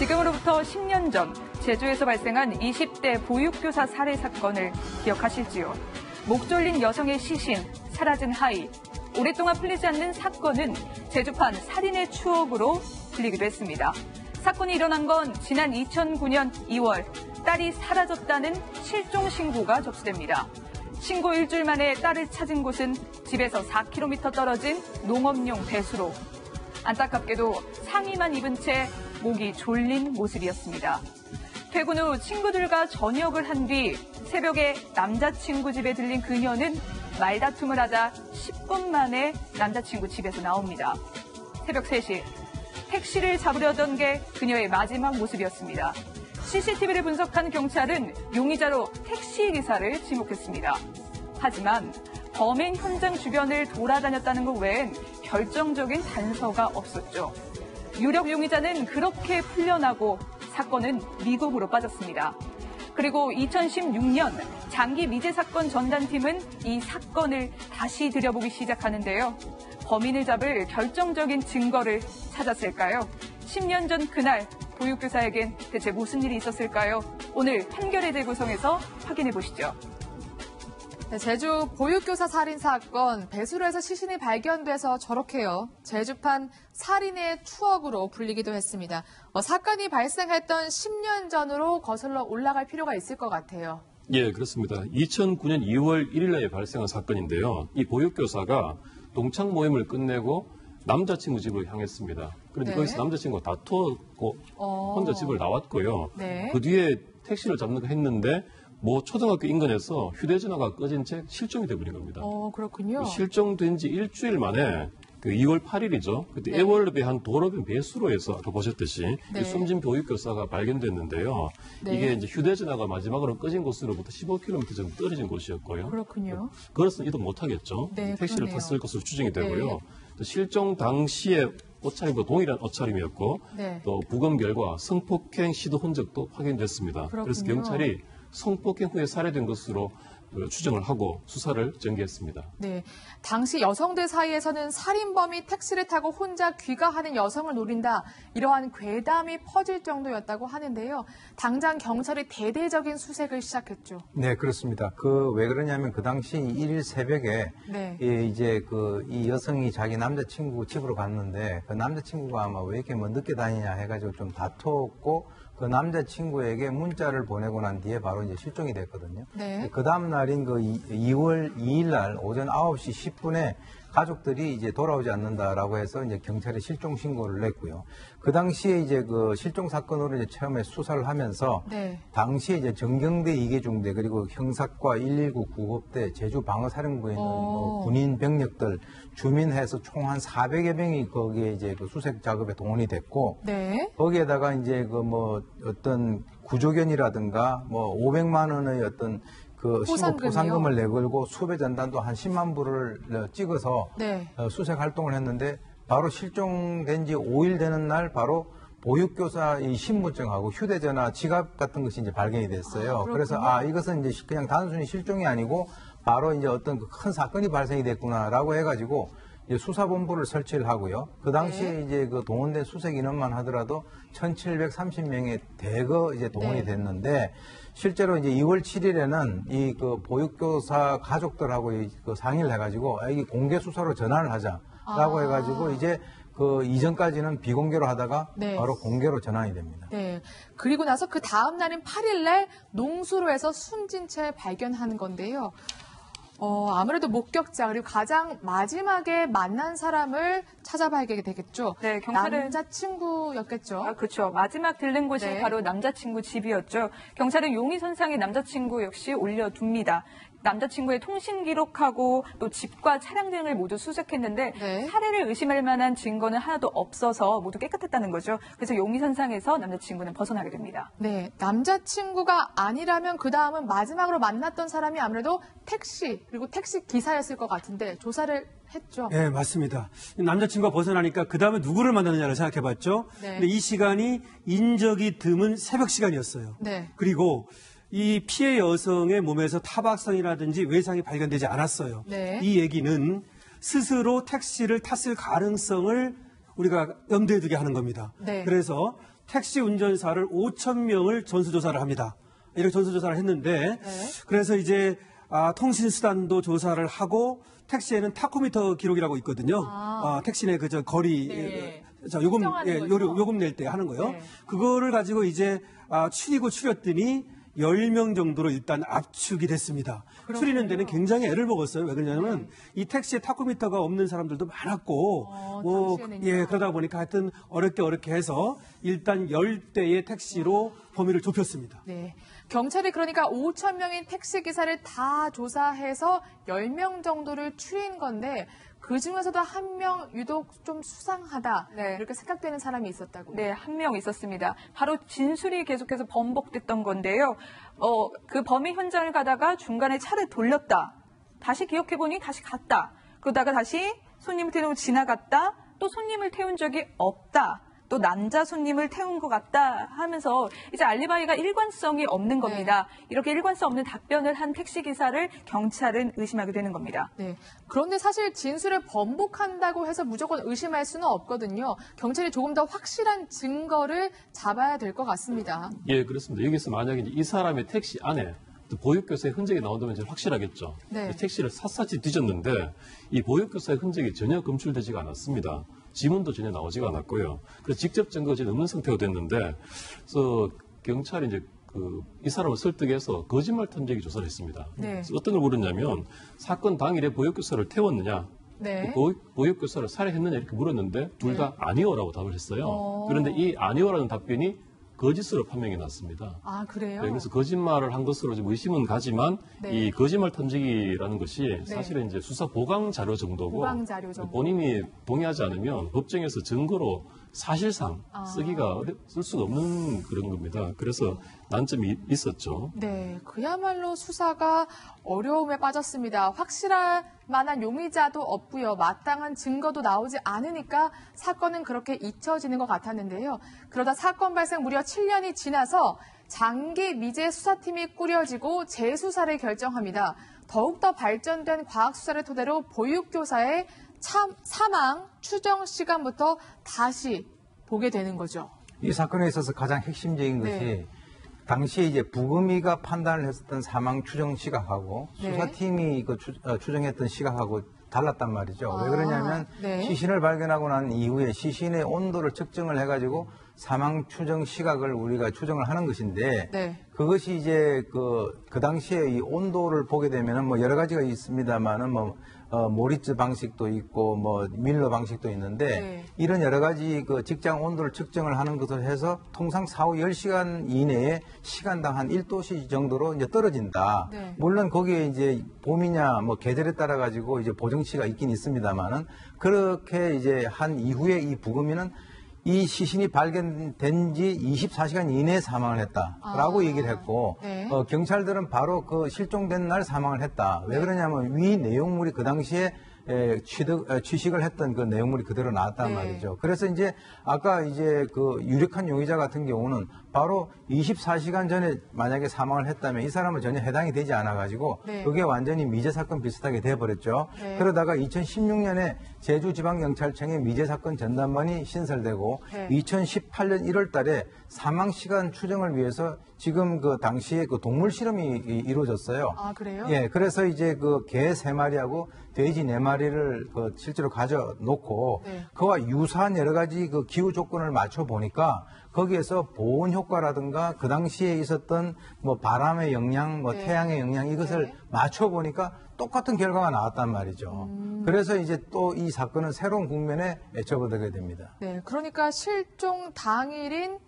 지금으로부터 10년 전 제주에서 발생한 20대 보육교사 살해 사건을 기억하실지요? 목 졸린 여성의 시신, 사라진 하이, 오랫동안 풀리지 않는 사건은 제주판 살인의 추억으로 불리기도 했습니다. 사건이 일어난 건 지난 2009년 2월 딸이 사라졌다는 실종 신고가 접수됩니다. 신고 일주일 만에 딸을 찾은 곳은 집에서 4km 떨어진 농업용 배수로. 안타깝게도 상의만 입은 채 목이 졸린 모습이었습니다. 퇴근 후 친구들과 저녁을 한 뒤 새벽에 남자친구 집에 들린 그녀는 말다툼을 하자 10분 만에 남자친구 집에서 나옵니다. 새벽 3시, 택시를 잡으려던 게 그녀의 마지막 모습이었습니다. CCTV를 분석한 경찰은 용의자로 택시기사를 지목했습니다. 하지만 범행 현장 주변을 돌아다녔다는 것 외엔 결정적인 단서가 없었죠. 유력 용의자는 그렇게 풀려나고 사건은 미국으로 빠졌습니다. 그리고 2016년 장기 미제 사건 전담팀은 이 사건을 다시 들여보기 시작하는데요. 범인을 잡을 결정적인 증거를 찾았을까요? 10년 전 그날 보육교사에겐 대체 무슨 일이 있었을까요? 오늘 판결의 재구성에서 확인해 보시죠. 네, 제주 보육교사 살인 사건, 배수로에서 시신이 발견돼서 저렇게요. 제주판 살인의 추억으로 불리기도 했습니다. 사건이 발생했던 10년 전으로 거슬러 올라갈 필요가 있을 것 같아요. 예, 그렇습니다. 2009년 2월 1일 날 발생한 사건인데요. 이 보육교사가 동창 모임을 끝내고 남자친구 집을 향했습니다. 그런데 네. 거기서 남자친구가 다투었고 혼자 집을 나왔고요. 네. 그 뒤에 택시를 잡는가 했는데 초등학교 인근에서 휴대전화가 꺼진 채 실종이 돼버린 겁니다. 그렇군요. 실종된 지 일주일 만에 2월 8일이죠. 그때 네. 애월읍의 한 도로변 배수로에서 아까 보셨듯이 네. 이 숨진 보육교사가 발견됐는데요. 네. 이게 이제 휴대전화가 마지막으로 꺼진 곳으로부터 15km 정도 떨어진 곳이었고요. 그렇군요. 걸어서 이동 못하겠죠. 네, 택시를 그러네요. 탔을 것으로 추정이 되고요. 네. 또 실종 당시에 옷차림과 동일한 옷차림이었고 네. 또 부검 결과 성폭행 시도 흔적도 확인됐습니다. 그렇군요. 그래서 경찰이 성폭행 후에 살해된 것으로 추정을 하고 수사를 전개했습니다. 네, 당시 여성들 사이에서는 살인범이 택시를 타고 혼자 귀가하는 여성을 노린다, 이러한 괴담이 퍼질 정도였다고 하는데요. 당장 경찰이 대대적인 수색을 시작했죠. 네, 그렇습니다. 왜 그러냐면 그 당시 1일 새벽에 네. 이 여성이 자기 남자친구 집으로 갔는데 그 남자친구가 아마 왜 이렇게 늦게 다니냐 해가지고 좀 다퉜고 그 남자친구에게 문자를 보내고 난 뒤에 바로 이제 실종이 됐거든요. 네. 그 다음 날인 2월 2일 날 오전 9시 10분에 가족들이 이제 돌아오지 않는다라고 해서 이제 경찰에 실종 신고를 냈고요. 그 당시에 이제 그 실종 사건으로 이제 처음에 수사를 하면서 네. 당시에 이제 정경대 이계중대 그리고 형사과 119 구급대 제주 방어사령부에 있는 군인 병력들 주민해서 총 한 400여 명이 거기에 이제 그 수색 작업에 동원이 됐고 네. 거기에다가 이제 어떤 구조견이라든가 500만 원의 어떤 보상금을 내걸고 수배 전단도 한 10만 부를 찍어서 네. 수색 활동을 했는데 바로 실종된 지 5일 되는 날 바로 보육교사 이 신분증하고 휴대전화, 지갑 같은 것이 이제 발견이 됐어요. 그래서 이것은 이제 그냥 단순히 실종이 아니고 바로 이제 어떤 큰 사건이 발생이 됐구나라고 해가지고 이제 수사본부를 설치를 하고요. 그 당시에 네. 이제 그 동원된 수색 인원만 하더라도 1,730명의 대거 이제 동원이 네. 됐는데 실제로 이제 2월 7일에는 이 그 보육교사 가족들하고 그 상의를 해가지고 이 공개 수사로 전환을 하자라고 해가지고 이제 그 이전까지는 비공개로 하다가 네. 바로 공개로 전환이 됩니다. 네. 그리고 나서 그 다음 날인 8일 날 농수로에서 숨진 채 발견하는 건데요. 아무래도 목격자 그리고 가장 마지막에 만난 사람을 찾아봐야 되겠죠. 네, 경찰은 남자친구였겠죠. 그렇죠. 마지막 들른 곳이 네. 바로 남자친구 집이었죠. 경찰은 용의선상에 남자친구 역시 올려둡니다. 남자친구의 통신 기록하고 또 집과 차량 등을 모두 수색했는데 네. 살해를 의심할 만한 증거는 하나도 없어서 모두 깨끗했다는 거죠. 그래서 용의선상에서 남자친구는 벗어나게 됩니다. 네, 남자친구가 아니라면 그 다음은 마지막으로 만났던 사람이 아무래도 택시 그리고 택시 기사였을 것 같은데 조사를 했죠. 네, 맞습니다. 남자친구가 벗어나니까 그 다음에 누구를 만나느냐를 생각해봤죠. 네. 근데 이 시간이 인적이 드문 새벽 시간이었어요. 네. 그리고 이 피해 여성의 몸에서 타박상이라든지 외상이 발견되지 않았어요. 네. 이 얘기는 스스로 택시를 탔을 가능성을 우리가 염두에 두게 하는 겁니다. 네. 그래서 택시 운전사를 5,000명을 전수조사를 합니다. 이렇게 전수조사를 했는데 그래서 이제 통신수단도 조사를 하고 택시에는 타코미터 기록이라고 있거든요. 택시 내 그 거리 요금 요금 낼 때 하는 거요. 네. 그거를 가지고 이제 추렸더니 10명 정도로 일단 압축이 됐습니다. 추리는 데는 굉장히 애를 먹었어요. 왜 그러냐면 이 택시에 타코미터가 없는 사람들도 많았고 당시에는요. 그러다 보니까 하여튼 어렵게 해서 일단 10대의 택시로 범위를 좁혔습니다. 네. 경찰이 그러니까 5,000명인 택시기사를 다 조사해서 10명 정도를 추린 건데 그중에서도 한 명 유독 좀 수상하다 이렇게 생각되는 사람이 있었다고. 네, 한 명 있었습니다. 바로 진술이 계속해서 번복됐던 건데요. 그 범행 현장을 가다가 중간에 차를 돌렸다. 다시 기억해보니 다시 갔다. 그러다가 다시 손님을 태우고 지나갔다. 또 손님을 태운 적이 없다. 또 남자 손님을 태운 것 같다 하면서 이제 알리바이가 일관성이 없는 겁니다. 이렇게 일관성 없는 답변을 한 택시기사를 경찰은 의심하게 되는 겁니다. 네. 그런데 사실 진술을 번복한다고 해서 무조건 의심할 수는 없거든요. 경찰이 조금 더 확실한 증거를 잡아야 될 것 같습니다. 예, 그렇습니다. 여기서 만약에 이 사람의 택시 안에 보육교사의 흔적이 나온다면 이제 확실하겠죠. 네. 택시를 샅샅이 뒤졌는데 이 보육교사의 흔적이 전혀 검출되지가 않았습니다. 지문도 전혀 나오지가 않았고요. 그래서 직접 증거가 없는 상태가 됐는데, 그래서 경찰이 이제 이 사람을 설득해서 거짓말 탐지기 조사를 했습니다. 네. 그래서 어떤 걸 물었냐면 사건 당일에 보육교사를 태웠느냐, 네. 보육교사를 살해했느냐 이렇게 물었는데 둘 다 아니오라고 답을 했어요. 그런데 이 아니오라는 답변이 거짓으로 판명이 났습니다. 아, 그래요? 네, 그래서 거짓말을 한 것으로 좀 의심은 가지만 이 거짓말 탐지기라는 것이 사실은 이제 수사 보강 자료 정도고 보강 자료 정도. 본인이 동의하지 않으면 법정에서 증거로 사실상 쓸 수가 없는 그런 겁니다. 그래서 난점이 있었죠. 네, 그야말로 수사가 어려움에 빠졌습니다. 확실할 만한 용의자도 없고요. 마땅한 증거도 나오지 않으니까 사건은 그렇게 잊혀지는 것 같았는데요. 그러다 사건 발생 무려 7년이 지나서 장기 미제 수사팀이 꾸려지고 재수사를 결정합니다. 더욱더 발전된 과학수사를 토대로 보육교사의 사망 추정 시간부터 다시 보게 되는 거죠. 이 사건에 있어서 가장 핵심적인 것이 당시에 이제 부검이가 판단을 했었던 사망 추정 시각하고 수사팀이 추정했던 시각하고 달랐단 말이죠. 왜 그러냐면 시신을 발견하고 난 이후에 시신의 온도를 측정을 해가지고 사망 추정 시각을 우리가 추정을 하는 것인데 그것이 이제 그 당시에 이 온도를 보게 되면은 뭐 여러 가지가 있습니다만은 모리츠 방식도 있고 밀러 방식도 있는데 이런 여러 가지 그 직장 온도를 측정을 하는 것을 해서 통상 4, 10시간 이내에 시간당 한 1도씨 정도로 이제 떨어진다. 물론 거기에 이제 봄이냐 계절에 따라 가지고 이제 보정치가 있긴 있습니다만은 그렇게 이제 한 이후에 이 부검이는 이 시신이 발견된 지 24시간 이내에 사망을 했다라고 얘기를 했고 경찰들은 바로 그 실종된 날 사망을 했다. 왜 그러냐면 위 내용물이 그 당시에 취식을 했던 그 내용물이 그대로 나왔단 말이죠. 그래서 이제 아까 이제 그 유력한 용의자 같은 경우는 바로 24시간 전에 만약에 사망을 했다면 이 사람은 전혀 해당이 되지 않아가지고 그게 완전히 미제 사건 비슷하게 돼버렸죠. 그러다가 2016년에 제주지방경찰청에 미제 사건 전담반이 신설되고 2018년 1월 달에 사망 시간 추정을 위해서 지금 그 당시에 그 동물 실험이 이루어졌어요. 아, 그래요? 예, 그래서 이제 그 개 3마리하고 돼지 4마리를 그 실제로 가져놓고 그와 유사한 여러 가지 그 기후 조건을 맞춰 보니까 거기에서 보온 효과라든가 그 당시에 있었던 바람의 영향, 태양의 영향 이것을 맞춰 보니까 똑같은 결과가 나왔단 말이죠. 그래서 이제 또 이 사건은 새로운 국면에 접어들게 됩니다. 네, 그러니까 실종 당일인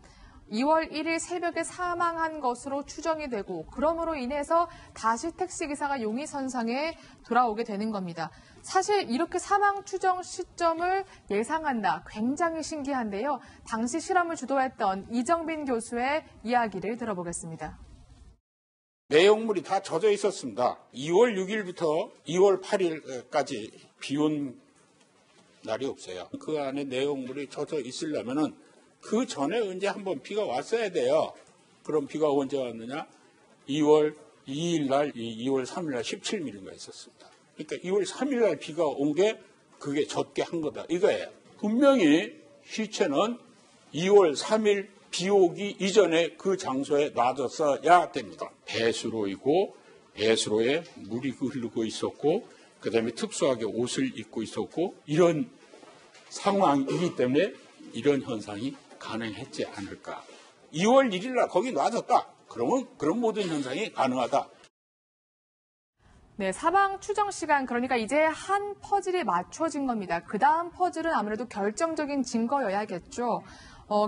2월 1일 새벽에 사망한 것으로 추정이 되고 그러므로 인해서 다시 택시기사가 용의선상에 돌아오게 되는 겁니다. 사실 이렇게 사망 추정 시점을 예상한다. 굉장히 신기한데요. 당시 실험을 주도했던 이정빈 교수의 이야기를 들어보겠습니다. 내용물이 다 젖어 있었습니다. 2월 6일부터 2월 8일까지 비 온 날이 없어요. 그 안에 내용물이 젖어 있으려면은 그 전에 언제 한번 비가 왔어야 돼요. 그럼 비가 언제 왔느냐? 2월 2일 날, 2월 3일 날 17mm가 있었습니다. 그러니까 2월 3일 날 비가 온 게 그게 젖게 한 거다. 이거예요. 분명히 시체는 2월 3일 비 오기 이전에 그 장소에 놔뒀어야 됩니다. 배수로이고 배수로에 물이 흐르고 있었고 그다음에 특수하게 옷을 입고 있었고 이런 상황이기 때문에 이런 현상이 가능했지 않을까. 2월 1일 날 거기 놔뒀다. 그러면 그런 모든 현상이 가능하다. 네, 사망 추정 시간, 그러니까 이제 한 퍼즐이 맞춰진 겁니다. 그 다음 퍼즐은 아무래도 결정적인 증거여야겠죠.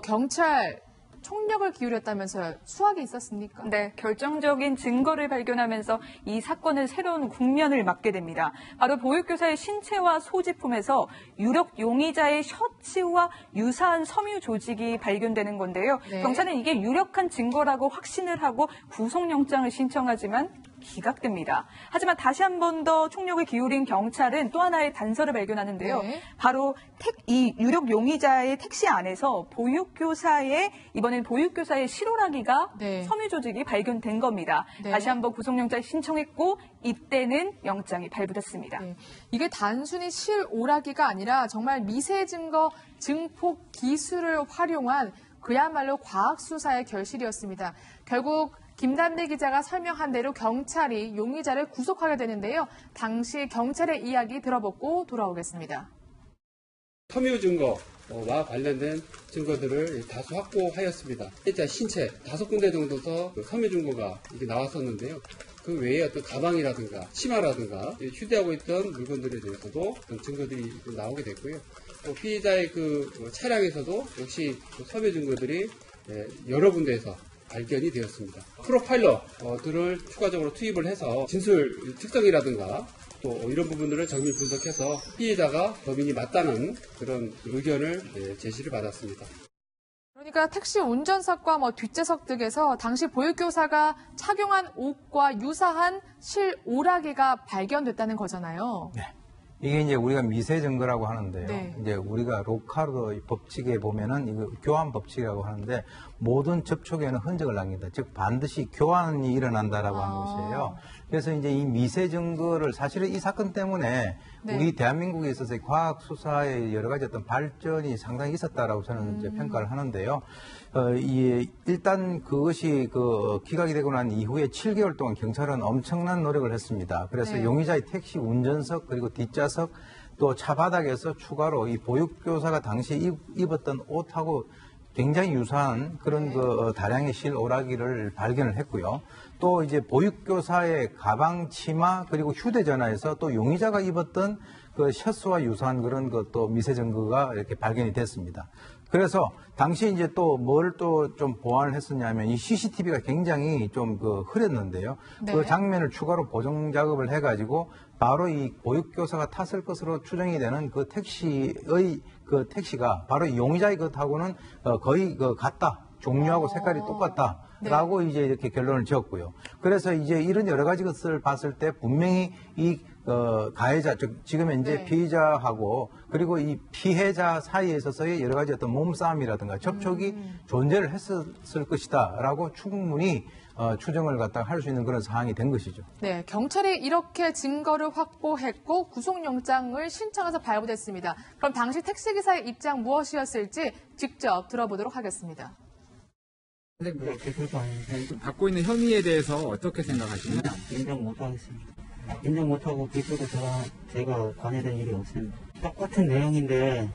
경찰 총력을 기울였다면서요. 수학이 있었습니까? 네, 결정적인 증거를 발견하면서 이 사건은 새로운 국면을 맞게 됩니다. 바로 보육교사의 신체와 소지품에서 유력 용의자의 셔츠와 유사한 섬유 조직이 발견되는 건데요. 네. 경찰은 이게 유력한 증거라고 확신을 하고 구속영장을 신청하지만 기각됩니다. 하지만 다시 한 번 더 총력을 기울인 경찰은 또 하나의 단서를 발견하는데요. 네. 바로 이 유력 용의자의 택시 안에서 이번엔 보육교사의 실오라기가 네. 섬유 조직이 발견된 겁니다. 네. 다시 한번 구속영장 신청했고 이때는 영장이 발부됐습니다. 네. 이게 단순히 실오라기가 아니라 정말 미세 증거 증폭 기술을 활용한 그야말로 과학수사의 결실이었습니다. 결국 김단비 기자가 설명한 대로 경찰이 용의자를 구속하게 되는데요. 당시 경찰의 이야기 들어보고 돌아오겠습니다. 섬유 증거와 관련된 증거들을 다수 확보하였습니다. 일단 신체 5군데 정도서 섬유 증거가 이게 나왔었는데요. 그 외에 어떤 가방이라든가 치마라든가 휴대하고 있던 물건들에 대해서도 증거들이 나오게 됐고요. 또 피의자의 그 차량에서도 역시 섬유 증거들이 여러 군데에서 발견이 되었습니다. 프로파일러들을 추가적으로 투입을 해서 진술 특성이라든가 또 이런 부분들을 정밀 분석해서 피해자가 범인이 맞다는 그런 의견을 제시를 받았습니다. 그러니까 택시 운전석과 뒷좌석 등에서 당시 보육교사가 착용한 옷과 유사한 실오라기가 발견됐다는 거잖아요. 네. 이게 이제 우리가 미세 증거라고 하는데요. 네. 이제 우리가 로카르도 법칙에 보면은 이거 교환 법칙이라고 하는데 모든 접촉에는 흔적을 남긴다. 즉 반드시 교환이 일어난다라고 하는 것이에요. 그래서 이제 이 미세 증거를 사실은 이 사건 때문에 네. 우리 대한민국에 있어서의 과학 수사의 여러 가지 어떤 발전이 상당히 있었다라고 저는 이제 평가를 하는데요. 일단 그것이 기각이 되고 난 이후에 7개월 동안 경찰은 엄청난 노력을 했습니다. 그래서 네. 용의자의 택시 운전석 그리고 뒷좌석 또 차 바닥에서 추가로 이 보육교사가 당시 입었던 옷하고 굉장히 유사한 그런 다량의 실오라기를 발견을 했고요. 또 이제 보육교사의 가방, 치마 그리고 휴대전화에서 또 용의자가 입었던 그 셔츠와 유사한 그런 것도 미세 증거가 이렇게 발견이 됐습니다. 그래서 당시 이제 또 뭘 또 좀 보완을 했었냐면 이 CCTV가 굉장히 좀 흐렸는데요. 네. 그 장면을 추가로 보정 작업을 해가지고 바로 이 보육교사가 탔을 것으로 추정이 되는 그 택시가 바로 이 용의자의 것하고는 거의 같다. 종류하고 색깔이 똑같다라고 이제 이렇게 결론을 지었고요. 그래서 이제 이런 여러 가지 것을 봤을 때 분명히 이 가해자, 즉 지금 현재 네. 피의자하고 그리고 이 피해자 사이에 있어서의 여러 가지 어떤 몸싸움이라든가 접촉이 존재를 했었을 것이다라고 충분히 추정을 갖다가 할 수 있는 그런 상황이 된 것이죠. 네, 경찰이 이렇게 증거를 확보했고 구속영장을 신청해서 발부됐습니다. 그럼 당시 택시기사의 입장 무엇이었을지 직접 들어보도록 하겠습니다. 받고 있는 혐의에 대해서 어떻게 생각하시나요? 인정 못하겠습니다. 인정 못하고 기쁘도 제가 관여된 일이 없습니다. 똑같은 내용인데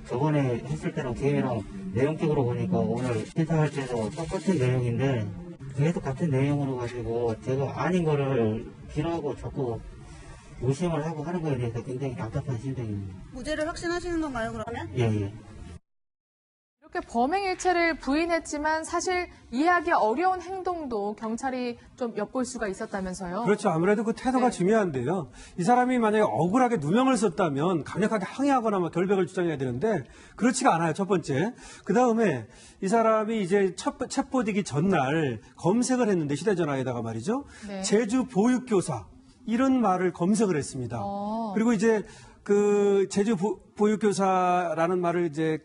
저번에 했을 때랑 걔랑 내용적으로 보니까 오늘 심사할 때도 똑같은 내용인데 계속 같은 내용으로 가지고 제가 아닌 거를 빌어하고 자꾸 의심을 하고 하는 거에 대해서 굉장히 답답한 심정입니다. 무죄를 확신하시는 건가요, 그러면? 예. 이렇게 범행일체를 부인했지만 사실 이해하기 어려운 행동도 경찰이 좀 엿볼 수가 있었다면서요. 그렇죠. 아무래도 그 태도가 네. 중요한데요. 이 사람이 만약에 억울하게 누명을 썼다면 강력하게 항의하거나 결백을 주장해야 되는데 그렇지가 않아요. 첫 번째. 그 다음에 이 사람이 이제 체포되기 전날 검색을 했는데 휴대전화에다가 말이죠. 네. 제주 보육교사 이런 말을 검색을 했습니다. 그리고 이제 그 제주 보육교사라는 말을 이제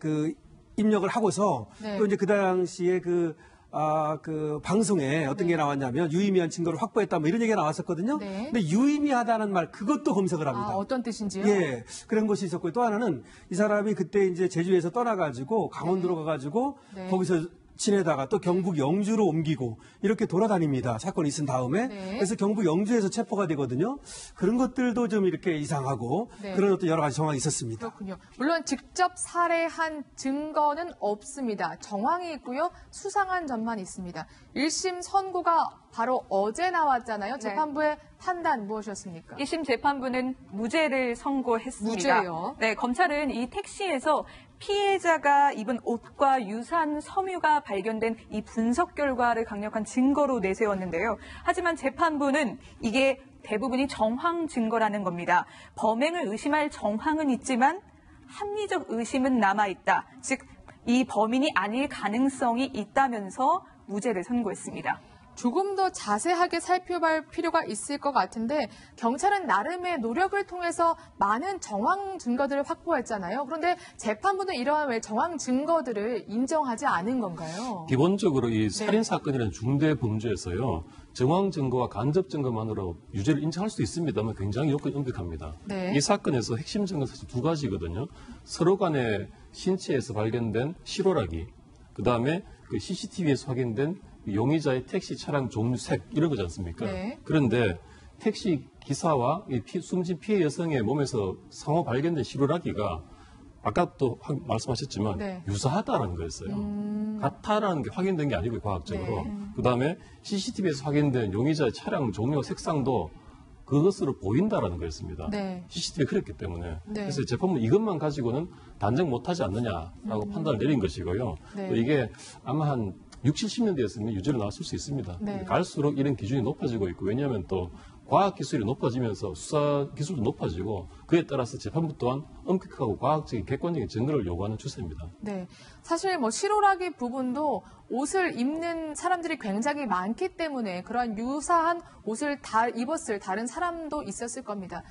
입력을 하고서 네. 또 이제 그 당시에 그 방송에 어떤 게 나왔냐면 유의미한 증거를 확보했다 뭐 이런 얘기가 나왔었거든요. 네. 근데 유의미하다는 말 그것도 검색을 합니다. 어떤 뜻인지요? 예, 그런 것이 있었고요. 또 하나는 이 사람이 그때 이제 제주에서 떠나가지고 강원도로 가가지고 거기서 지내다가 또 경북 영주로 옮기고 이렇게 돌아다닙니다. 사건이 있은 다음에. 그래서 경북 영주에서 체포가 되거든요. 그런 것들도 좀 이렇게 이상하고 그런 어떤 여러 가지 정황이 있었습니다. 그렇군요. 물론 직접 살해한 증거는 없습니다. 정황이 있고요. 수상한 점만 있습니다. 1심 선고가 바로 어제 나왔잖아요. 재판부의 판단 무엇이었습니까? 1심 재판부는 무죄를 선고했습니다. 무죄요? 네, 검찰은 이 택시에서 피해자가 입은 옷과 유사한 섬유가 발견된 이 분석 결과를 강력한 증거로 내세웠는데요. 하지만 재판부는 이게 대부분이 정황 증거라는 겁니다. 범행을 의심할 정황은 있지만 합리적 의심은 남아있다. 즉, 이 범인이 아닐 가능성이 있다면서 무죄를 선고했습니다. 조금 더 자세하게 살펴볼 필요가 있을 것 같은데 경찰은 나름의 노력을 통해서 많은 정황 증거들을 확보했잖아요. 그런데 재판부는 이러한 왜 정황 증거들을 인정하지 않은 건가요? 기본적으로 이 살인사건이라는 중대 범죄에서요. 정황 증거와 간접 증거만으로 유죄를 인정할 수 있습니다만 굉장히 요건이 엄격합니다. 이 사건에서 핵심 증거는 사실 두 가지거든요. 서로 간의 신체에서 발견된 실오라기, 그다음에 그 CCTV에서 확인된 용의자의 택시 차량 종류, 색 이런 거지 않습니까? 그런데 택시 기사와 이 숨진 피해 여성의 몸에서 상호 발견된 실오라기가 아까 또 말씀하셨지만 유사하다는 거였어요. 같다라는 게 확인된 게 아니고요, 과학적으로. 그다음에 CCTV에서 확인된 용의자의 차량 종류, 색상도 그것으로 보인다라는 거였습니다. CCTV가 그랬기 때문에. 그래서 재판부는 이것만 가지고는 단정 못하지 않느냐라고 판단을 내린 것이고요. 또 이게 아마 한 60, 70년대였으면 유죄로 나왔을 수 있습니다. 갈수록 이런 기준이 높아지고 있고, 왜냐하면 또 과학기술이 높아지면서 수사 기술도 높아지고 그에 따라서 재판부 또한 엄격하고 과학적인 객관적인 증거를 요구하는 추세입니다. 네, 사실 뭐 실오라기 부분도 옷을 입는 사람들이 굉장히 많기 때문에 그런 유사한 옷을 다 입었을 다른 사람도 있었을 겁니다.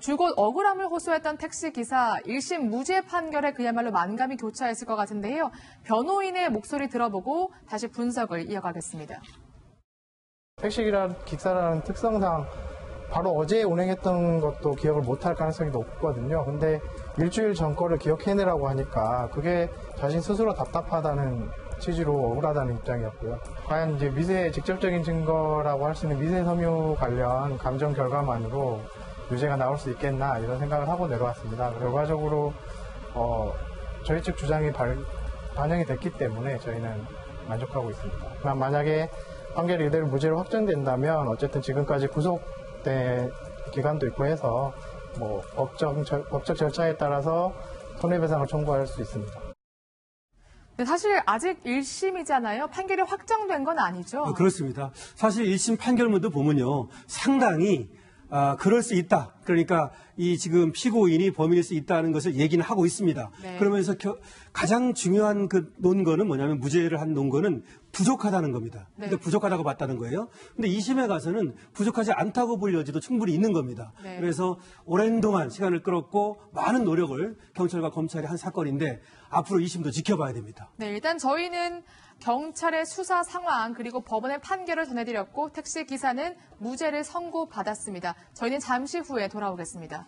줄곧 억울함을 호소했던 택시기사 1심 무죄 판결에 그야말로 만감이 교차했을 것 같은데요. 변호인의 목소리 들어보고 다시 분석을 이어가겠습니다. 택시기사라는 특성상 바로 어제 운행했던 것도 기억을 못할 가능성이 높거든요. 근데 일주일 전 거를 기억해내라고 하니까 그게 자신 스스로 답답하다는 취지로 억울하다는 입장이었고요. 과연 이제 미세 직접적인 증거라고 할 수 있는 미세 섬유 관련 감정 결과만으로 유죄가 나올 수 있겠나 이런 생각을 하고 내려왔습니다. 결과적으로 저희 측 주장이 반영이 됐기 때문에 저희는 만족하고 있습니다. 만약에 판결이 이대로 무죄로 확정된다면 어쨌든 지금까지 구속된 기간도 있고 해서 뭐 법적 절차에 따라서 손해배상을 청구할 수 있습니다. 네, 사실 아직 1심이잖아요. 판결이 확정된 건 아니죠? 그렇습니다. 사실 1심 판결문도 보면요. 상당히 그럴 수 있다. 그러니까 이 지금 피고인이 범인일 수 있다는 것을 얘기는 하고 있습니다. 그러면서 가장 중요한 그 논거는 뭐냐면 무죄를 한 논거는 부족하다는 겁니다. 그러니까 부족하다고 봤다는 거예요. 근데 2심에 가서는 부족하지 않다고 볼 여지도 충분히 있는 겁니다. 그래서 오랜 동안 시간을 끌었고 많은 노력을 경찰과 검찰이 한 사건인데 앞으로 2심도 지켜봐야 됩니다. 네, 일단 저희는 경찰의 수사 상황 그리고 법원의 판결을 전해드렸고 택시 기사는 무죄를 선고받았습니다. 저희는 잠시 후에 돌아오겠습니다.